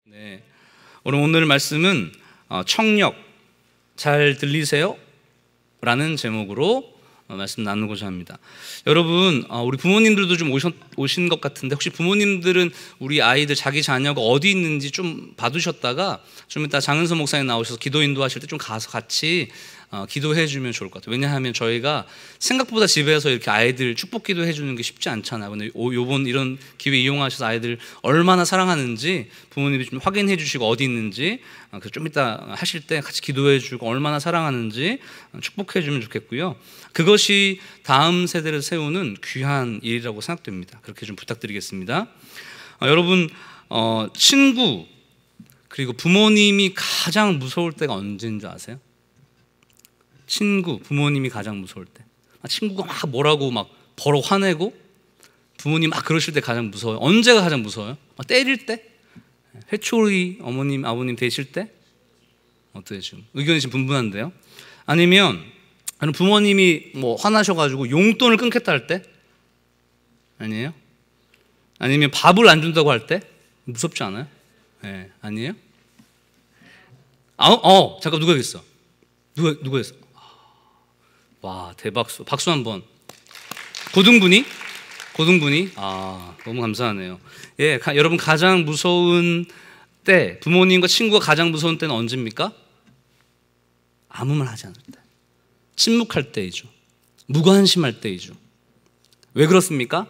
네, 오늘 말씀은 청력 잘 들리세요? 라는 제목으로 말씀 나누고자 합니다. 여러분, 우리 부모님들도 좀 오신 것 같은데 혹시 부모님들은 우리 아이들 자기 자녀가 어디 있는지 좀 봐두셨다가 좀 이따 장은서 목사님 나오셔서 기도 인도하실 때 좀 가서 같이 기도해 주면 좋을 것 같아요. 왜냐하면 저희가 생각보다 집에서 이렇게 아이들 축복 기도해 주는 게 쉽지 않잖아요. 근데 요번 이런 기회 이용하셔서 아이들 얼마나 사랑하는지 부모님이 좀 확인해 주시고 어디 있는지 좀 이따 하실 때 같이 기도해 주고 얼마나 사랑하는지 축복해 주면 좋겠고요. 그것이 다음 세대를 세우는 귀한 일이라고 생각됩니다. 그렇게 좀 부탁드리겠습니다. 여러분, 친구 그리고 부모님이 가장 무서울 때가 언제인 줄 아세요? 친구, 부모님이 가장 무서울 때. 친구가 막 뭐라고 막 버럭 화내고 부모님 막 그러실 때 가장 무서워요. 언제가 가장 무서워요? 때릴 때? 회초리 어머님, 아버님 되실 때? 어때요 지금? 의견이 지금 분분한데요? 아니면 부모님이 뭐 화나셔가지고 용돈을 끊겠다 할 때? 아니에요? 아니면 밥을 안 준다고 할 때? 무섭지 않아요? 네, 아니에요? 잠깐 누가 했어? 누가 했어? 와, 대박수. 박수 한번. 고등분이? 너무 감사하네요. 예, 여러분 가장 무서운 때, 부모님과 친구가 가장 무서운 때는 언제입니까? 아무 말 하지 않을 때. 침묵할 때이죠. 무관심할 때이죠. 왜 그렇습니까?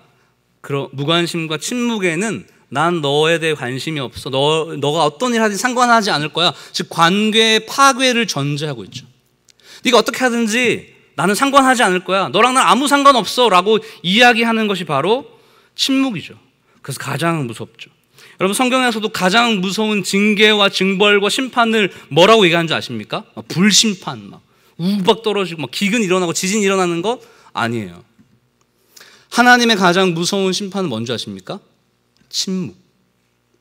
무관심과 침묵에는 난 너에 대해 관심이 없어. 너가 어떤 일 하든지 상관하지 않을 거야. 즉 관계의 파괴를 전제하고 있죠. 네가 어떻게 하든지 나는 상관하지 않을 거야. 너랑 난 아무 상관없어 라고 이야기하는 것이 바로 침묵이죠. 그래서 가장 무섭죠. 여러분, 성경에서도 가장 무서운 징계와 징벌과 심판을 뭐라고 얘기하는 줄 아십니까? 불심판, 막 우박 떨어지고 막 기근 일어나고 지진 일어나는 것 아니에요. 하나님의 가장 무서운 심판은 뭔지 아십니까? 침묵,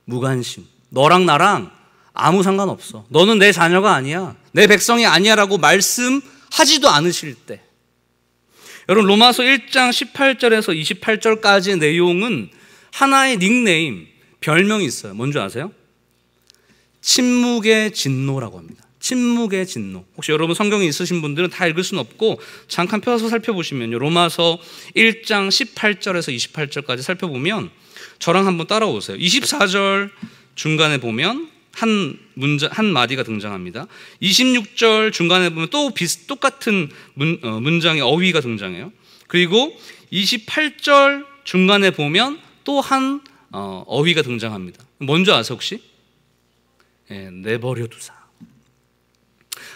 무관심. 너랑 나랑 아무 상관없어. 너는 내 자녀가 아니야. 내 백성이 아니야 라고 말씀하지도 않으실 때. 여러분, 로마서 1장 18절에서 28절까지의 내용은 하나의 닉네임, 별명이 있어요. 뭔지 아세요? 침묵의 진노라고 합니다. 침묵의 진노. 혹시 여러분 성경이 있으신 분들은 다 읽을 수는 없고 잠깐 펴서 살펴보시면요, 로마서 1장 18절에서 28절까지 살펴보면 저랑 한번 따라오세요. 24절 중간에 보면 한 마디가 등장합니다. 26절 중간에 보면 또 똑같은 문장의 어휘가 등장해요. 그리고 28절 중간에 보면 또 한 어휘가 등장합니다. 뭔지 아세요 혹시? 내버려 두사.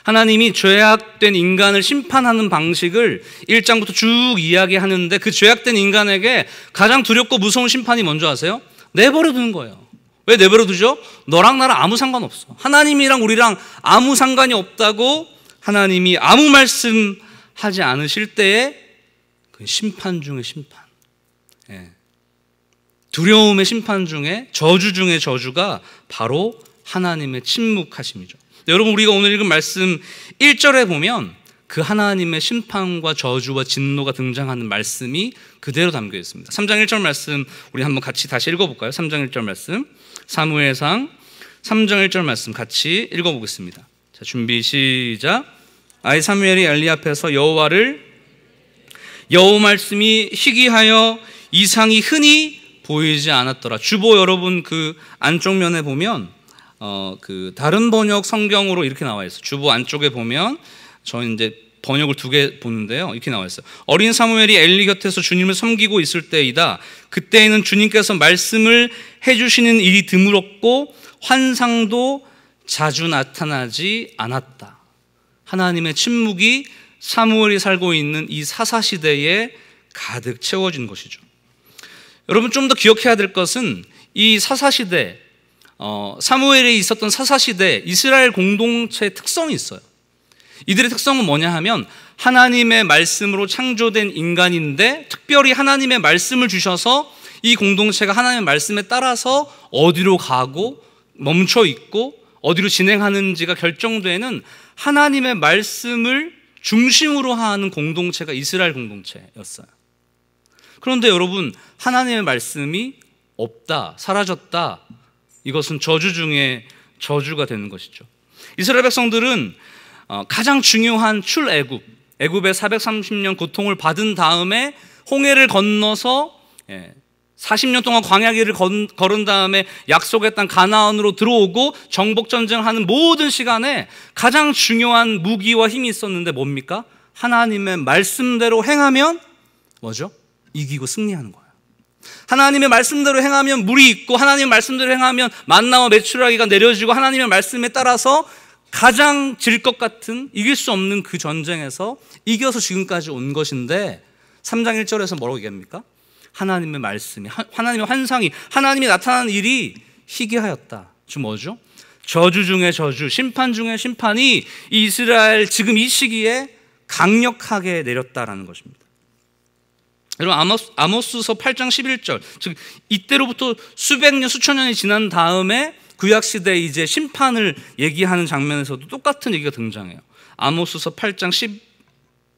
하나님이 죄악된 인간을 심판하는 방식을 1장부터 쭉 이야기하는데 그 죄악된 인간에게 가장 두렵고 무서운 심판이 뭔지 아세요? 내버려 두는 거예요. 왜 내버려 두죠? 너랑 나랑 아무 상관없어. 하나님이랑 우리랑 아무 상관이 없다고 하나님이 아무 말씀하지 않으실 때에 그 심판 중의 심판, 두려움의 심판 중에 저주 중의 저주가 바로 하나님의 침묵하심이죠. 여러분, 우리가 오늘 읽은 말씀 1절에 보면 그 하나님의 심판과 저주와 진노가 등장하는 말씀이 그대로 담겨 있습니다. 3장 1절 말씀 우리 한번 같이 다시 읽어볼까요? 3장 1절 말씀, 사무엘상 3장 1절 말씀 같이 읽어보겠습니다. 자, 준비 시작. 아이 사무엘이 엘리 앞에서 여호와 말씀이 희귀하여 이상이 흔히 보이지 않았더라. 주보 여러분 그 안쪽 면에 보면 그 다른 번역 성경으로 이렇게 나와 있어요. 주보 안쪽에 보면 저는 이제 번역을 2개 보는데요. 이렇게 나와 있어요. 어린 사무엘이 엘리 곁에서 주님을 섬기고 있을 때이다. 그때에는 주님께서 말씀을 해주시는 일이 드물었고 환상도 자주 나타나지 않았다. 하나님의 침묵이 사무엘이 살고 있는 이 사사시대에 가득 채워진 것이죠. 여러분, 좀 더 기억해야 될 것은 이 사사시대, 사무엘에 있었던 사사시대 이스라엘 공동체의 특성이 있어요. 이들의 특성은 뭐냐 하면 하나님의 말씀으로 창조된 인간인데 특별히 하나님의 말씀을 주셔서 이 공동체가 하나님의 말씀에 따라서 어디로 가고 멈춰 있고 어디로 진행하는지가 결정되는 하나님의 말씀을 중심으로 하는 공동체가 이스라엘 공동체였어요. 그런데 여러분, 하나님의 말씀이 없다, 사라졌다, 이것은 저주 중에 저주가 되는 것이죠. 이스라엘 백성들은 가장 중요한 출애굽, 애굽의 430년 고통을 받은 다음에 홍해를 건너서 40년 동안 광야길을 걸은 다음에 약속의 땅 가나안으로 들어오고 정복 전쟁하는 모든 시간에 가장 중요한 무기와 힘이 있었는데 뭡니까? 하나님의 말씀대로 행하면 뭐죠? 이기고 승리하는 거예요. 하나님의 말씀대로 행하면 물이 있고, 하나님의 말씀대로 행하면 만나와 메추라기가 내려지고, 하나님의 말씀에 따라서 가장 질 것 같은, 이길 수 없는 그 전쟁에서 이겨서 지금까지 온 것인데 3장 1절에서 뭐라고 얘기합니까? 하나님의 말씀이, 하나님의 환상이, 하나님이 나타나는 일이 희귀하였다. 지금 뭐죠? 저주 중에 저주, 심판 중에 심판이 이 이스라엘 지금 이 시기에 강력하게 내렸다라는 것입니다. 여러분, 아모스서 8장 11절, 즉 이때로부터 수백 년, 수천 년이 지난 다음에 구약시대에 이제 심판을 얘기하는 장면에서도 똑같은 얘기가 등장해요. 아모스서 8장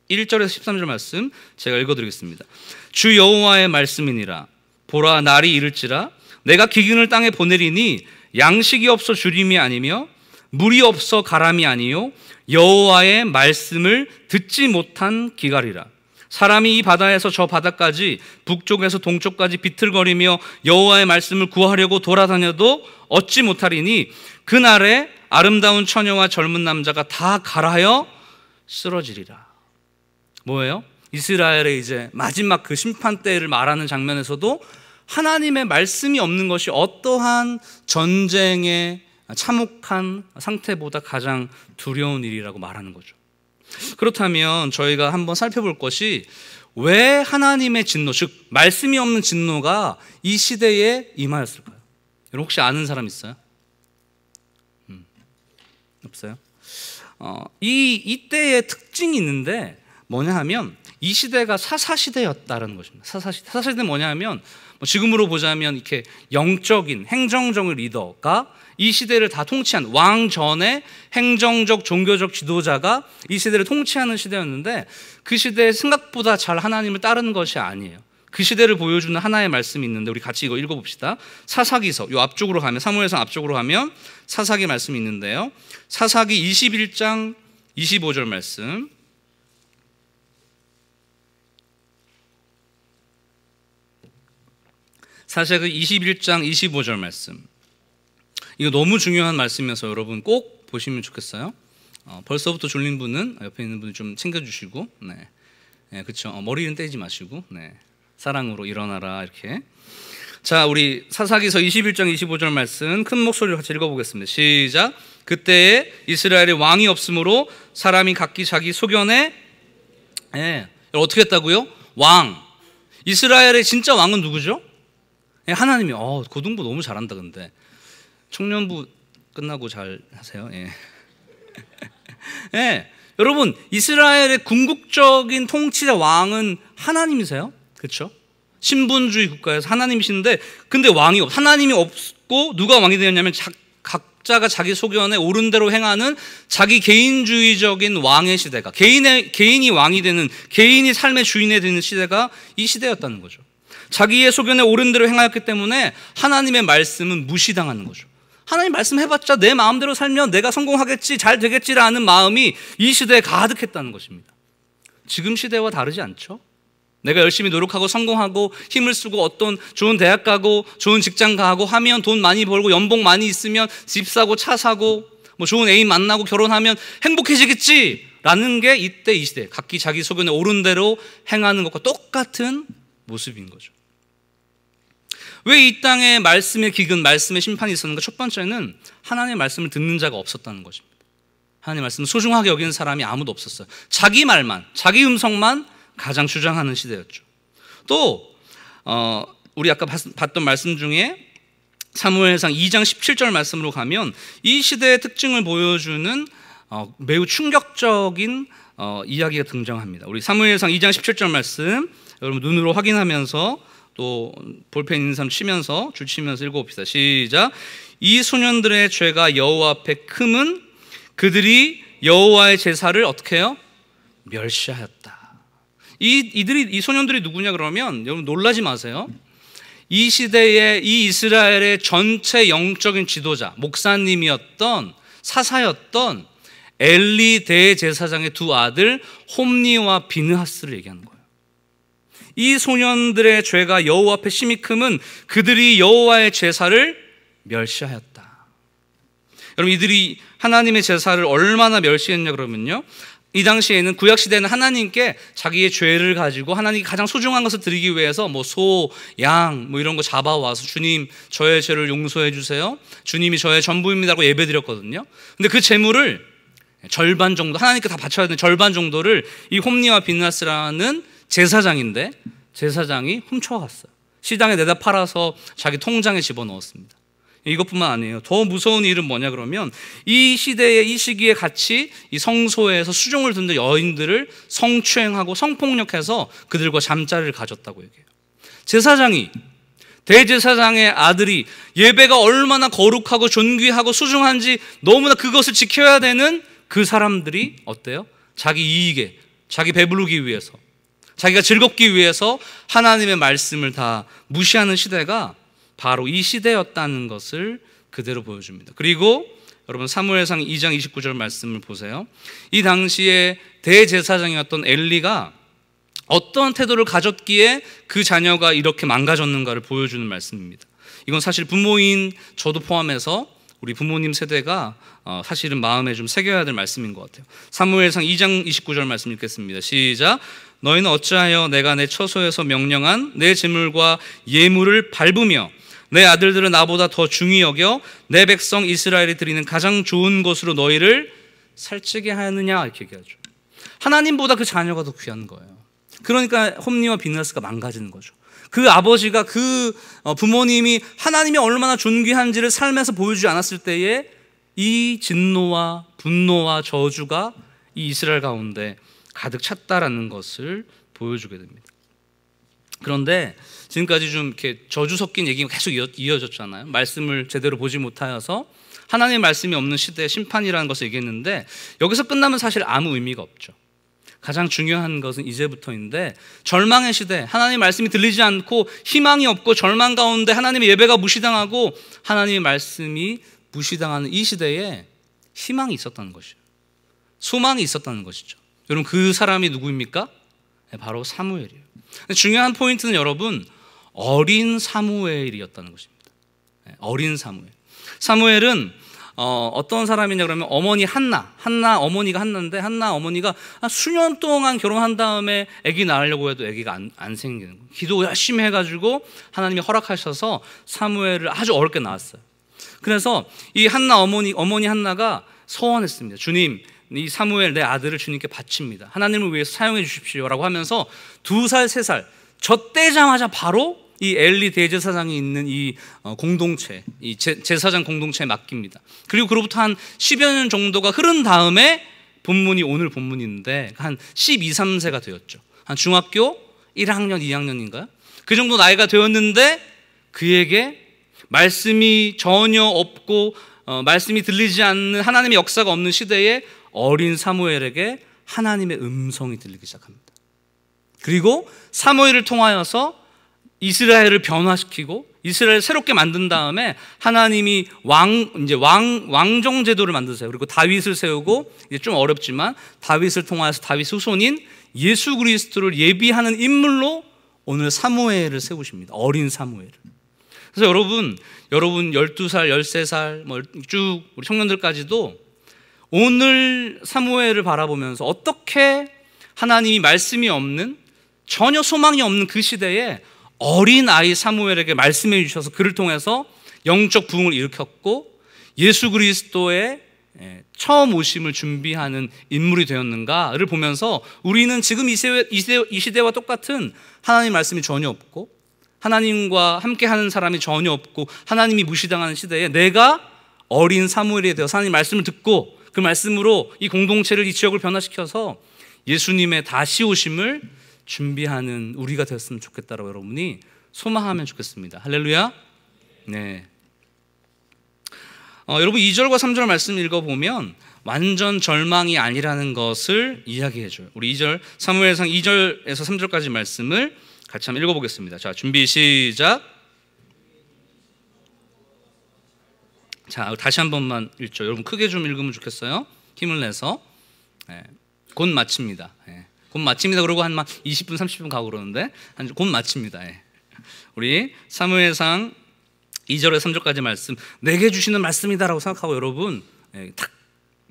11절에서 13절 말씀 제가 읽어드리겠습니다. 주 여호와의 말씀이니라. 보라, 날이 이를지라 내가 기근을 땅에 보내리니 양식이 없어 주림이 아니며 물이 없어 가람이 아니요 여호와의 말씀을 듣지 못한 기갈이라. 사람이 이 바다에서 저 바다까지, 북쪽에서 동쪽까지 비틀거리며 여호와의 말씀을 구하려고 돌아다녀도 얻지 못하리니 그날에 아름다운 처녀와 젊은 남자가 다 갈아여 쓰러지리라. 뭐예요? 이스라엘의 이제 마지막 그 심판 때를 말하는 장면에서도 하나님의 말씀이 없는 것이 어떠한 전쟁의 참혹한 상태보다 가장 두려운 일이라고 말하는 거죠. 그렇다면 저희가 한번 살펴볼 것이, 왜 하나님의 진노, 즉 말씀이 없는 진노가 이 시대에 임하였을까요? 여러분 혹시 아는 사람 있어요? 없어요? 이때의 특징이 있는데 뭐냐 하면 이 시대가 사사시대였다는 것입니다. 사사시대는 뭐냐 하면 지금으로 보자면 이렇게 영적인 행정적인 리더가 이 시대를 다 통치한, 왕 전에 행정적 종교적 지도자가 이 시대를 통치하는 시대였는데, 그 시대에 생각보다 잘 하나님을 따르는 것이 아니에요. 그 시대를 보여주는 하나의 말씀이 있는데 우리 같이 이거 읽어봅시다. 사사기서, 요 앞쪽으로 가면, 사무엘상 앞쪽으로 가면 사사기 말씀이 있는데요, 사사기 21장 25절 말씀, 사사기 21장 25절 말씀, 이거 너무 중요한 말씀이어서 여러분 꼭 보시면 좋겠어요. 벌써부터 졸린 분은 옆에 있는 분이 좀 챙겨주시고, 그렇죠. 머리는 떼지 마시고, 사랑으로 일어나라 이렇게. 자, 우리 사사기서 21장 25절 말씀 큰 목소리로 같이 읽어보겠습니다. 시작. 그때에 이스라엘에 왕이 없으므로 사람이 각기 자기 소견에, 어떻게 했다고요? 왕. 이스라엘의 진짜 왕은 누구죠? 하나님이. 고등부 너무 잘한다. 근데 청년부 끝나고 잘 하세요. 여러분, 이스라엘의 궁극적인 통치자 왕은 하나님이세요. 그렇죠? 신분주의 국가에서 하나님이신데, 근데 하나님이 없고 누가 왕이 되었냐면 각자가 자기 소견에 옳은 대로 행하는 자기 개인주의적인 왕의 시대가, 개인이 왕이 되는, 개인이 삶의 주인이 되는 시대가 이 시대였다는 거죠. 자기의 소견에 옳은 대로 행하였기 때문에 하나님의 말씀은 무시당하는 거죠. 하나님 말씀해봤자 내 마음대로 살면 내가 성공하겠지, 잘 되겠지라는 마음이 이 시대에 가득했다는 것입니다. 지금 시대와 다르지 않죠? 내가 열심히 노력하고 성공하고 힘을 쓰고 어떤 좋은 대학 가고 좋은 직장 가고 하면 돈 많이 벌고 연봉 많이 있으면 집 사고 차 사고 뭐 좋은 애인 만나고 결혼하면 행복해지겠지라는 게 이때 이 시대, 각기 자기 소견에 옳은 대로 행하는 것과 똑같은 모습인 거죠. 왜 이 땅에 말씀의 기근, 말씀의 심판이 있었는가? 첫 번째는 하나님의 말씀을 듣는 자가 없었다는 것입니다. 하나님의 말씀을 소중하게 여기는 사람이 아무도 없었어요. 자기 말만, 자기 음성만 가장 주장하는 시대였죠. 또 우리 아까 봤던 말씀 중에 사무엘상 2장 17절 말씀으로 가면 이 시대의 특징을 보여주는 매우 충격적인 이야기가 등장합니다. 우리 사무엘상 2장 17절 말씀 여러분 눈으로 확인하면서 또 볼펜 있는 사람 치면서 줄 치면서 읽어봅시다. 시작. 이 소년들의 죄가 여호와 앞에 크면 그들이 여호와의 제사를 어떻게 해요? 멸시하였다. 이 소년들이 누구냐 그러면 여러분 놀라지 마세요. 이 시대에 이 이스라엘의 전체 영적인 지도자, 목사님이었던 사사였던 엘리 대제사장의 두 아들 홈니와 비느하스를 얘기하는 거예요. 이 소년들의 죄가 여호와 앞에 심히 크면 그들이 여호와의 제사를 멸시하였다. 여러분, 이들이 하나님의 제사를 얼마나 멸시했냐 그러면요, 이 당시에는, 구약 시대에는 하나님께 자기의 죄를 가지고 하나님이 가장 소중한 것을 드리기 위해서 뭐 소, 양 뭐 이런 거 잡아와서 주님 저의 죄를 용서해 주세요, 주님이 저의 전부입니다라고 예배드렸거든요. 근데 그 제물을 절반 정도, 하나님께 다 바쳐야 되는 절반 정도를 이 홈니와 비느하스라는 제사장인데, 제사장이 훔쳐갔어요. 시장에 내다 팔아서 자기 통장에 집어넣었습니다. 이것뿐만 아니에요. 더 무서운 일은 뭐냐 그러면, 이 시대에, 이 시기에 같이 이 성소에서 수종을 듣는 여인들을 성추행하고 성폭력해서 그들과 잠자리를 가졌다고 얘기해요. 제사장이, 대제사장의 아들이 예배가 얼마나 거룩하고 존귀하고 소중한지 너무나 그것을 지켜야 되는 그 사람들이 어때요? 자기 이익에, 자기 배부르기 위해서, 자기가 즐겁기 위해서 하나님의 말씀을 다 무시하는 시대가 바로 이 시대였다는 것을 그대로 보여줍니다. 그리고 여러분, 사무엘상 2장 29절 말씀을 보세요. 이 당시에 대제사장이었던 엘리가 어떤 태도를 가졌기에 그 자녀가 이렇게 망가졌는가를 보여주는 말씀입니다. 이건 사실 부모인 저도 포함해서 우리 부모님 세대가 사실은 마음에 좀 새겨야 될 말씀인 것 같아요. 사무엘상 2장 29절 말씀 읽겠습니다. 시작. 너희는 어찌하여 내가 내 처소에서 명령한 내 제물과 예물을 밟으며 내 아들들은 나보다 더 중히 여겨 내 백성 이스라엘이 드리는 가장 좋은 것으로 너희를 살찌게 하느냐, 이렇게 얘기하죠. 하나님보다 그 자녀가 더 귀한 거예요. 그러니까 홈니와 비느하스가 망가지는 거죠. 그 아버지가, 그 부모님이 하나님이 얼마나 존귀한지를 삶에서 보여주지 않았을 때에 이 진노와 분노와 저주가 이 이스라엘 가운데 가득 찼다라는 것을 보여주게 됩니다. 그런데 지금까지 좀 이렇게 저주 섞인 얘기가 계속 이어졌잖아요. 말씀을 제대로 보지 못하여서 하나님의 말씀이 없는 시대의 심판이라는 것을 얘기했는데, 여기서 끝나면 사실 아무 의미가 없죠. 가장 중요한 것은 이제부터인데, 절망의 시대, 하나님의 말씀이 들리지 않고 희망이 없고 절망 가운데 하나님의 예배가 무시당하고 하나님의 말씀이 무시당하는 이 시대에 희망이 있었다는 것이죠. 소망이 있었다는 것이죠. 여러분, 그 사람이 누구입니까? 바로 사무엘이에요. 중요한 포인트는 여러분, 어린 사무엘이었다는 것입니다. 어린 사무엘. 사무엘은 어떤 사람이냐 그러면 어머니 한나 어머니가 한나인데, 한나 어머니가 한 수년 동안 결혼한 다음에 아기 낳으려고 해도 아기가 안 생기는 거예요. 기도 열심히 해가지고 하나님이 허락하셔서 사무엘을 아주 어렵게 낳았어요. 그래서 이 한나 어머니 한나가 서원했습니다. 주님, 이 사무엘 내 아들을 주님께 바칩니다. 하나님을 위해서 사용해 주십시오라고 하면서 2살 3살 젖대자마자 바로 이 엘리 대제사장이 있는 이 공동체, 이 제사장 공동체에 맡깁니다. 그리고 그로부터 한 10여 년 정도가 흐른 다음에 본문이 오늘 본문인데 한 12, 13세가 되었죠. 한 중학교 1학년, 2학년인가요? 그 정도 나이가 되었는데 그에게 말씀이 전혀 없고 말씀이 들리지 않는, 하나님의 역사가 없는 시대에 어린 사무엘에게 하나님의 음성이 들리기 시작합니다. 그리고 사무엘을 통하여서 이스라엘을 변화시키고 이스라엘을 새롭게 만든 다음에 하나님이 왕정 제도를 만드세요. 그리고 다윗을 세우고, 이제 좀 어렵지만 다윗을 통하여서 다윗 후손인 예수 그리스도를 예비하는 인물로 오늘 사무엘을 세우십니다. 어린 사무엘을. 그래서 여러분 12살, 13살 뭐 쭉 우리 청년들까지도 오늘 사무엘을 바라보면서 어떻게 하나님이 말씀이 없는, 전혀 소망이 없는 그 시대에 어린 아이 사무엘에게 말씀해 주셔서 그를 통해서 영적 부흥을 일으켰고 예수 그리스도의 처음 오심을 준비하는 인물이 되었는가를 보면서 우리는 지금 이 시대와 똑같은 하나님 말씀이 전혀 없고 하나님과 함께하는 사람이 전혀 없고 하나님이 무시당하는 시대에 내가 어린 사무엘이 되어서 하나님 말씀을 듣고 그 말씀으로 이 공동체를, 이 지역을 변화시켜서 예수님의 다시 오심을 준비하는 우리가 되었으면 좋겠다라고 여러분이 소망하면 좋겠습니다. 할렐루야. 네. 여러분 2절과 3절 말씀 읽어보면 완전 절망이 아니라는 것을 이야기해줘요. 우리 2절, 사무엘상 2절에서 3절까지 말씀을 같이 한번 읽어보겠습니다. 자, 준비 시작. 자, 다시 한 번만 읽죠. 여러분 크게 좀 읽으면 좋겠어요. 힘을 내서. 곧 마칩니다. 곧 마칩니다. 그러고 한 20분 30분 가고 그러는데 곧 마칩니다. 우리 사무엘상 2절에서 3절까지 말씀, 내게 주시는 말씀이다라고 생각하고 여러분 탁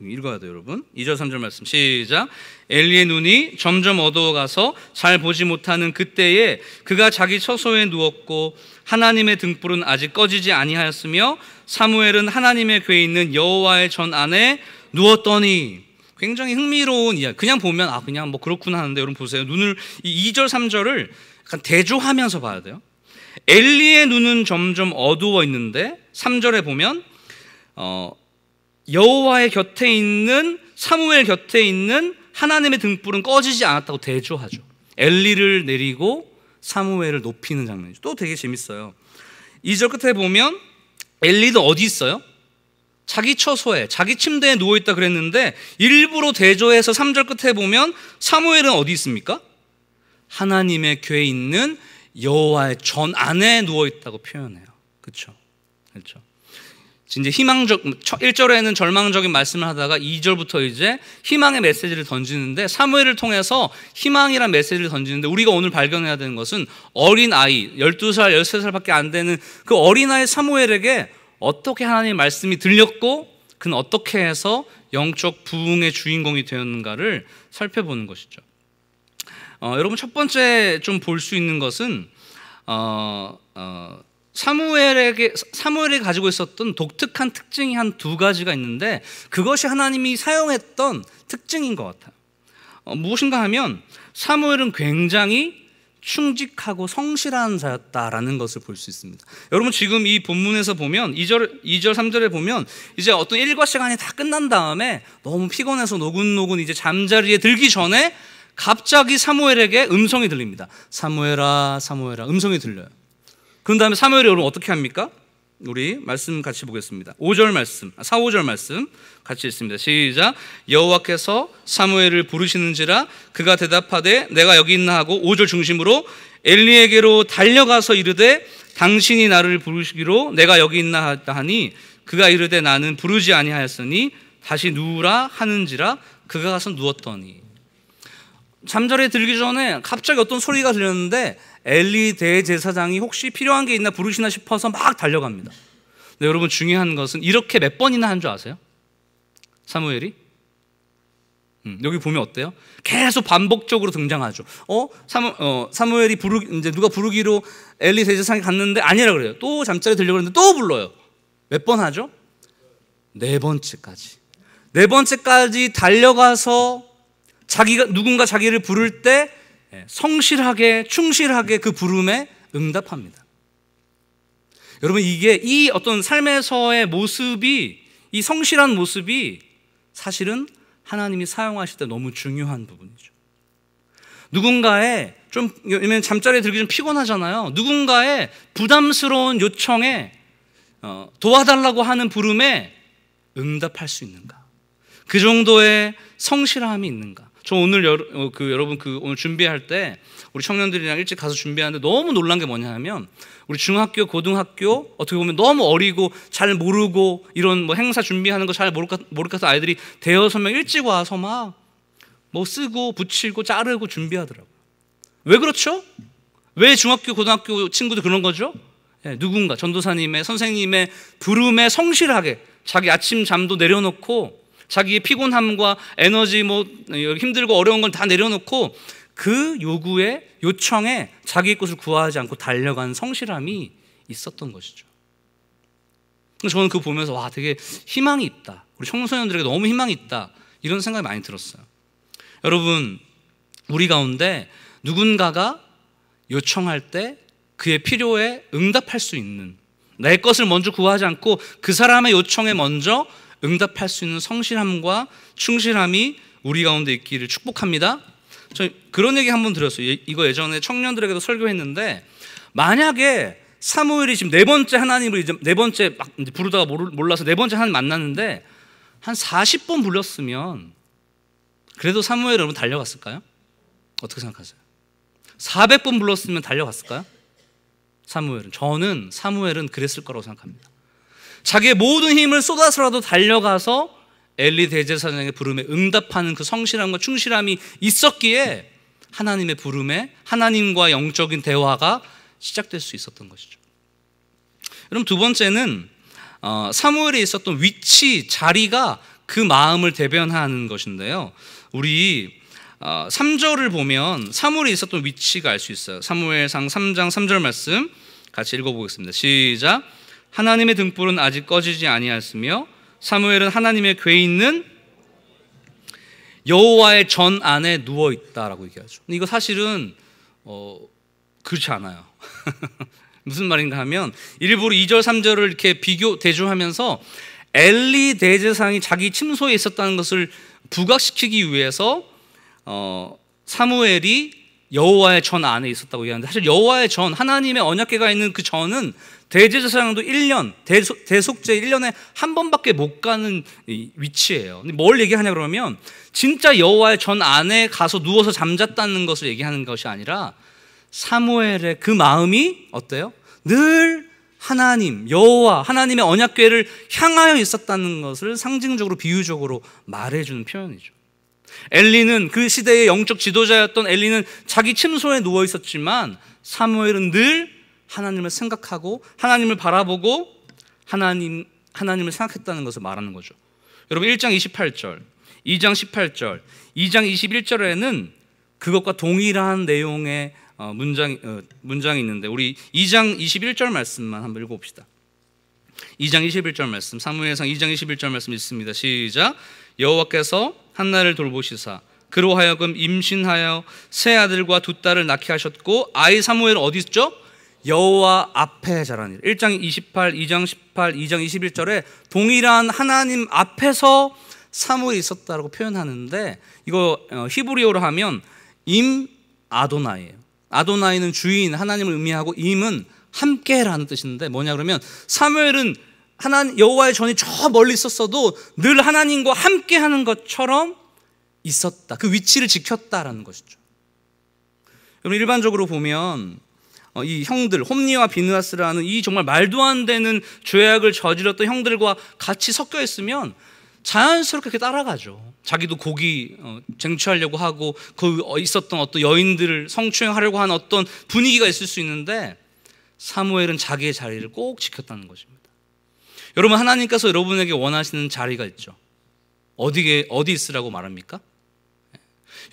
읽어야 돼요. 여러분 2절 3절 말씀 시작. 엘리의 눈이 점점 어두워가서 잘 보지 못하는 그때에 그가 자기 처소에 누웠고 하나님의 등불은 아직 꺼지지 아니하였으며 사무엘은 하나님의 궤에 있는 여호와의 전 안에 누웠더니. 굉장히 흥미로운 이야기. 그냥 보면 그냥 뭐 그렇구나 하는데 여러분 보세요. 눈을 이 2절 3절을 약간 대조하면서 봐야 돼요. 엘리의 눈은 점점 어두워 있는데 3절에 보면 여호와의 곁에 있는 사무엘 곁에 있는 하나님의 등불은 꺼지지 않았다고 대조하죠. 엘리를 내리고 사무엘을 높이는 장면이죠. 또 되게 재밌어요. 2절 끝에 보면 엘리도 어디 있어요? 자기 처소에 자기 침대에 누워있다 그랬는데 일부러 대조해서 3절 끝에 보면 사무엘은 어디 있습니까? 하나님의 궤에 있는 여호와의 전 안에 누워있다고 표현해요. 그렇죠? 이제 희망적 1절에는 절망적인 말씀을 하다가 2절부터 이제 희망의 메시지를 던지는데 사무엘을 통해서 희망이란 메시지를 던지는데 우리가 오늘 발견해야 되는 것은 어린아이 12살 13살밖에 안 되는 그 어린아이 사무엘에게 어떻게 하나님의 말씀이 들렸고 그는 어떻게 해서 영적 부흥의 주인공이 되었는가를 살펴보는 것이죠. 여러분 첫 번째 좀 볼 수 있는 것은 사무엘이 가지고 있었던 독특한 특징이 한 두 가지가 있는데 그것이 하나님이 사용했던 특징인 것 같아요. 무엇인가 하면 사무엘은 굉장히 충직하고 성실한 자였다라는 것을 볼 수 있습니다. 여러분 지금 이 본문에서 보면 2절 3절에 보면 이제 어떤 일과 시간이 다 끝난 다음에 너무 피곤해서 노곤노곤 이제 잠자리에 들기 전에 갑자기 사무엘에게 음성이 들립니다. 사무엘아 사무엘아 음성이 들려요. 그런 다음에 사무엘이 여러분 어떻게 합니까? 우리 말씀 같이 보겠습니다. 5절 말씀, 4, 5절 말씀 같이 읽습니다. 시작. 여호와께서 사무엘을 부르시는지라 그가 대답하되 내가 여기 있나 하고 5절 중심으로 엘리에게로 달려가서 이르되 당신이 나를 부르시기로 내가 여기 있나 하니 그가 이르되 나는 부르지 아니하였으니 다시 누우라 하는지라 그가 가서 누웠더니. 잠자리에 들기 전에 갑자기 어떤 소리가 들렸는데 엘리 대제사장이 혹시 필요한 게 있나 부르시나 싶어서 막 달려갑니다. 근데 여러분 중요한 것은 이렇게 몇 번이나 한 줄 아세요? 사무엘이? 여기 보면 어때요? 계속 반복적으로 등장하죠. 사무엘이 이제 누가 부르기로 엘리 대제사장이 갔는데 아니라 그래요. 또 잠자리에 들려고 했는데 또 불러요. 몇 번 하죠? 4번째까지. 4번째까지 달려가서 누군가 자기를 부를 때 성실하게 충실하게 그 부름에 응답합니다. 여러분 이게 이 어떤 삶에서의 모습이 이 성실한 모습이 사실은 하나님이 사용하실 때 너무 중요한 부분이죠. 누군가의 왜냐면 잠자리에 들기 좀 피곤하잖아요. 누군가의 부담스러운 요청에 도와달라고 하는 부름에 응답할 수 있는가? 그 정도의 성실함이 있는가? 저 오늘 여러분 오늘 준비할 때 우리 청년들이랑 일찍 가서 준비하는데 너무 놀란 게 뭐냐면 우리 중학교, 고등학교 어떻게 보면 너무 어리고 잘 모르고 이런 뭐 행사 준비하는 거 잘 모르겠어 아이들이 대여섯 명 일찍 와서 막 뭐 쓰고 붙이고 자르고 준비하더라고요. 왜 그렇죠? 왜 중학교, 고등학교 친구들 그런 거죠? 누군가 전도사님의 선생님의 부름에 성실하게 자기 아침 잠도 내려놓고 자기의 피곤함과 에너지 힘들고 어려운 걸 다 내려놓고 그 요청에 자기 것을 구하지 않고 달려간 성실함이 있었던 것이죠. 저는 그거 보면서 와 되게 희망이 있다. 우리 청소년들에게 너무 희망이 있다. 이런 생각이 많이 들었어요. 여러분 우리 가운데 누군가가 요청할 때 그의 필요에 응답할 수 있는 내 것을 먼저 구하지 않고 그 사람의 요청에 먼저 응답할 수 있는 성실함과 충실함이 우리 가운데 있기를 축복합니다. 저 그런 얘기 한번 들었어요. 이거 예전에 청년들에게도 설교했는데 만약에 사무엘이 지금 4번째 하나님을 이제 4번째 막 부르다가 몰라서 4번째 하나님 만났는데 한 40번 불렀으면 그래도 사무엘 여러분 달려갔을까요? 어떻게 생각하세요? 400번 불렀으면 달려갔을까요? 저는 사무엘은 그랬을 거라고 생각합니다. 자기의 모든 힘을 쏟아서라도 달려가서 엘리 대제사장의 부름에 응답하는 그 성실함과 충실함이 있었기에 하나님의 부름에 하나님과 영적인 대화가 시작될 수 있었던 것이죠. 그럼 두 번째는 사무엘에 있었던 위치, 자리가 그 마음을 대변하는 것인데요. 우리 3절을 보면 사무엘에 있었던 위치가 알 수 있어요. 사무엘상 3장 3절 말씀 같이 읽어보겠습니다. 시작. 하나님의 등불은 아직 꺼지지 아니하였으며 사무엘은 하나님의 궤에 있는 여호와의 전 안에 누워 있다라고 얘기하죠. 근데 이거 사실은 그렇지 않아요. 무슨 말인가 하면 일부러 2절 3절을 이렇게 비교 대조하면서 엘리 대제사장이 자기 침소에 있었다는 것을 부각시키기 위해서 사무엘이 여호와의 전 안에 있었다고 얘기하는데, 사실 여호와의 전, 하나님의 언약궤가 있는 그 전은 대제사장도 1년, 대속제 1년에 한 번밖에 못 가는 위치예요. 근데 뭘 얘기하냐 그러면 진짜 여호와의 전 안에 가서 누워서 잠잤다는 것을 얘기하는 것이 아니라 사무엘의 그 마음이 어때요? 늘 하나님, 여호와, 하나님의 언약궤를 향하여 있었다는 것을 상징적으로 비유적으로 말해주는 표현이죠. 엘리는 그 시대의 영적 지도자였던 엘리는 자기 침소에 누워 있었지만 사무엘은 늘 하나님을 생각하고 하나님을 바라보고 하나님을 생각했다는 것을 말하는 거죠. 여러분 1장 28절, 2장 18절, 2장 21절에는 그것과 동일한 내용의 문장이 있는데 우리 2장 21절 말씀만 한번 읽어봅시다. 2장 21절 말씀, 사무엘상 2장 21절 말씀 있습니다. 시작. 여호와께서 한나를 돌보시사 그로 하여금 임신하여 세 아들과 두 딸을 낳게 하셨고 아이 사무엘은 어디 있죠? 여호와 앞에 자라니라. 1장 28, 2장 18, 2장 21절에 동일한 하나님 앞에서 사무엘이 있었다라고 표현하는데 이거 히브리어로 하면 임 아도나이예요. 아도나이는 주인, 하나님을 의미하고 임은 함께라는 뜻인데 뭐냐 그러면 사무엘은 하나님 여호와의 전이 저 멀리 있었어도 늘 하나님과 함께하는 것처럼 있었다. 그 위치를 지켰다라는 것이죠. 여러분 일반적으로 보면 이 형들 홈니와 비느하스라는 이 정말 말도 안 되는 죄악을 저질렀던 형들과 같이 섞여 있으면 자연스럽게 이렇게 따라가죠. 자기도 고기 쟁취하려고 하고 그 있었던 어떤 여인들을 성추행하려고 하는 어떤 분위기가 있을 수 있는데 사무엘은 자기의 자리를 꼭 지켰다는 것입니다. 여러분 하나님께서 여러분에게 원하시는 자리가 있죠. 어디 있으라고 말합니까?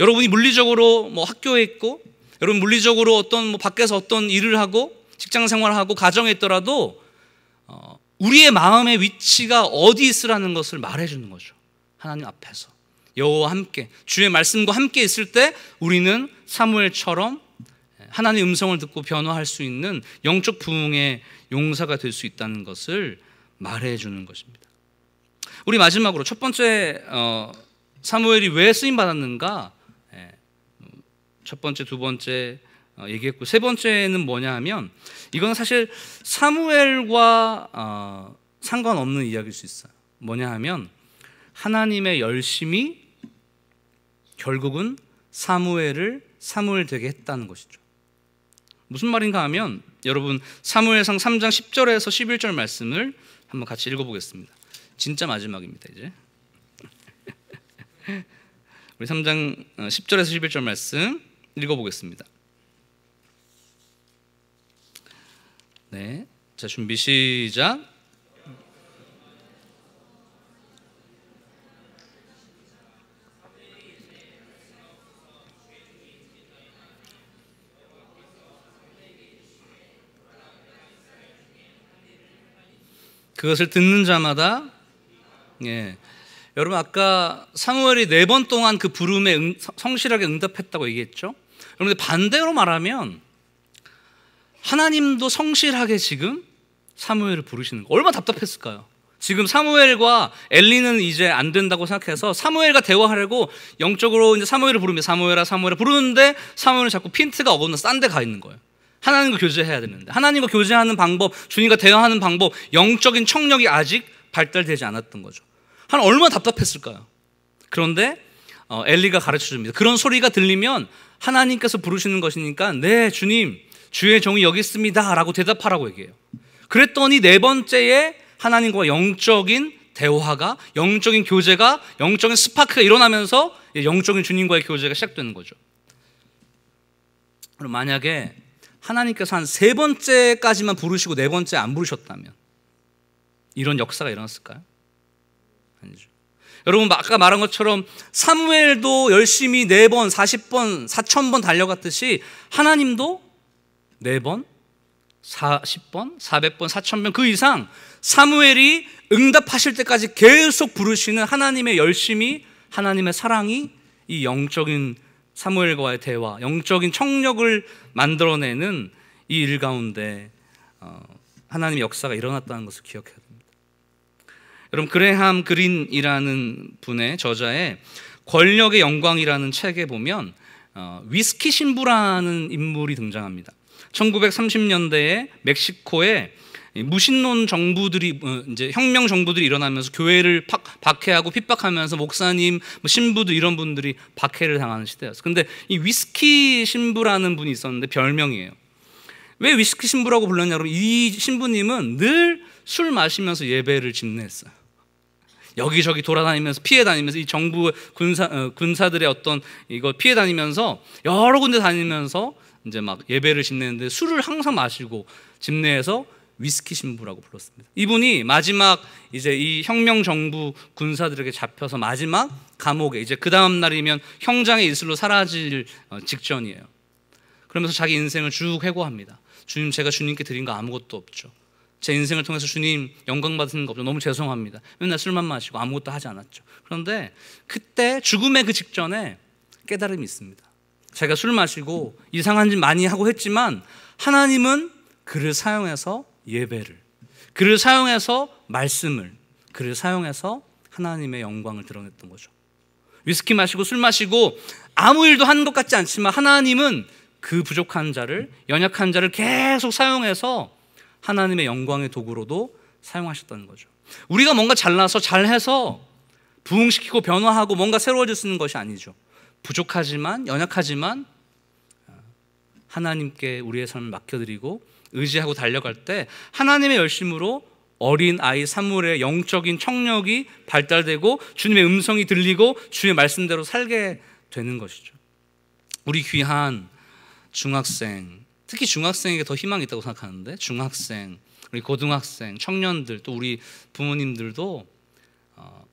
여러분이 물리적으로 뭐 학교에 있고 여러분 물리적으로 어떤 뭐 밖에서 어떤 일을 하고 직장 생활하고 가정에 있더라도 우리의 마음의 위치가 어디 있으라는 것을 말해주는 거죠. 하나님 앞에서 여호와와 함께 주의 말씀과 함께 있을 때 우리는 사무엘처럼 하나님의 음성을 듣고 변화할 수 있는 영적 부흥의 용사가 될 수 있다는 것을 말해주는 것입니다. 우리 마지막으로 첫 번째 사무엘이 왜 쓰임 받았는가, 첫 번째, 두 번째 얘기했고 세 번째는 뭐냐 하면 이건 사실 사무엘과 상관없는 이야기일 수 있어요. 뭐냐 하면 하나님의 열심이 결국은 사무엘을 사무엘 되게 했다는 것이죠. 무슨 말인가 하면 여러분 사무엘상 3장 10절에서 11절 말씀을 한번 같이 읽어보겠습니다. 진짜 마지막입니다. 이제 우리 3장 10절에서 11절 말씀 읽어보겠습니다. 네, 자 준비 시작. 그것을 듣는 자마다 여러분 아까 사무엘이 4번 동안 그 부름에 성실하게 응답했다고 얘기했죠. 그런데 반대로 말하면 하나님도 성실하게 지금 사무엘을 부르시는 거 얼마나 답답했을까요? 지금 사무엘과 엘리는 이제 안 된다고 생각해서 사무엘과 대화하려고 영적으로 이제 사무엘을 부르면 사무엘아 부르는데 사무엘은 자꾸 핀트가 어긋나 싼 데 가 있는 거예요. 하나님과 교제해야 되는데 하나님과 교제하는 방법, 주님과 대화하는 방법, 영적인 청력이 아직 발달되지 않았던 거죠. 하나님 얼마나 답답했을까요? 그런데 엘리가 가르쳐줍니다. 그런 소리가 들리면 하나님께서 부르시는 것이니까 네 주님 주의 종이 여기 있습니다 라고 대답하라고 얘기해요. 그랬더니 4번째에 하나님과 영적인 대화가, 영적인 교제가, 영적인 스파크가 일어나면서 영적인 주님과의 교제가 시작되는 거죠. 그럼 만약에 하나님께서 한 3번째까지만 부르시고 4번째 안 부르셨다면 이런 역사가 일어났을까요? 아니죠. 여러분 아까 말한 것처럼 사무엘도 열심히 4번, 40번, 4000번 달려갔듯이 하나님도 4번, 40번, 400번, 4000번 그 이상 사무엘이 응답하실 때까지 계속 부르시는 하나님의 열심이, 하나님의 사랑이 이 영적인 사무엘과의 대화, 영적인 청력을 만들어내는 이 일 가운데 하나님의 역사가 일어났다는 것을 기억해야 됩니다. 여러분 그레함 그린이라는 분의 저자의 권력의 영광이라는 책에 보면 위스키 신부라는 인물이 등장합니다. 1930년대에 멕시코에 무신론 정부들이 이제 혁명 정부들이 일어나면서 교회를 박해하고 핍박하면서 목사님, 신부들 이런 분들이 박해를 당하는 시대였어요. 근데 이 위스키 신부라는 분이 있었는데 별명이에요. 왜 위스키 신부라고 불렀냐 그러면 이 신부님은 늘 술 마시면서 예배를 집례했어요. 여기저기 돌아다니면서 피해 다니면서 이 정부 군사들의 어떤 이거 피해 다니면서 여러 군데 다니면서 이제 막 예배를 집례했는데 술을 항상 마시고 집례해서 위스키 신부라고 불렀습니다. 이분이 마지막 이제 이 혁명 정부 군사들에게 잡혀서 마지막 감옥에 이제 그 다음 날이면 형장의 이슬로 사라질 직전이에요. 그러면서 자기 인생을 쭉 회고합니다. 주님, 제가 주님께 드린 거 아무것도 없죠. 제 인생을 통해서 주님 영광 받으신 거 없죠. 너무 죄송합니다. 맨날 술만 마시고 아무것도 하지 않았죠. 그런데 그때 죽음의 그 직전에 깨달음이 있습니다. 제가 술 마시고 이상한 짓 많이 하고 했지만 하나님은 그를 사용해서 예배를, 그를 사용해서 말씀을, 그를 사용해서 하나님의 영광을 드러냈던 거죠. 위스키 마시고 술 마시고 아무 일도 한 것 같지 않지만 하나님은 그 부족한 자를, 연약한 자를 계속 사용해서 하나님의 영광의 도구로도 사용하셨다는 거죠. 우리가 뭔가 잘나서 잘해서 부흥시키고 변화하고 뭔가 새로워질 수 있는 것이 아니죠. 부족하지만, 연약하지만 하나님께 우리의 삶을 맡겨드리고 의지하고 달려갈 때 하나님의 열심으로 어린 아이 사무엘의 영적인 청력이 발달되고 주님의 음성이 들리고 주의 말씀대로 살게 되는 것이죠. 우리 귀한 중학생, 특히 중학생에게 더 희망이 있다고 생각하는데, 중학생, 우리 고등학생, 청년들, 또 우리 부모님들도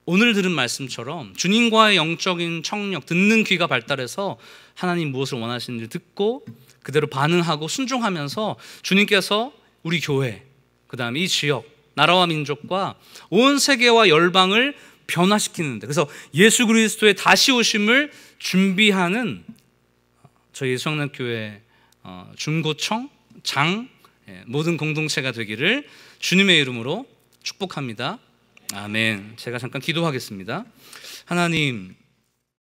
오늘 들은 말씀처럼 주님과의 영적인 청력, 듣는 귀가 발달해서 하나님 무엇을 원하시는지 듣고 그대로 반응하고 순종하면서 주님께서 우리 교회, 그 다음에 이 지역, 나라와 민족과 온 세계와 열방을 변화시키는데, 그래서 예수 그리스도의 다시 오심을 준비하는 저희 예수영락교회 중고청, 장, 모든 공동체가 되기를 주님의 이름으로 축복합니다. 아멘. 제가 잠깐 기도하겠습니다. 하나님,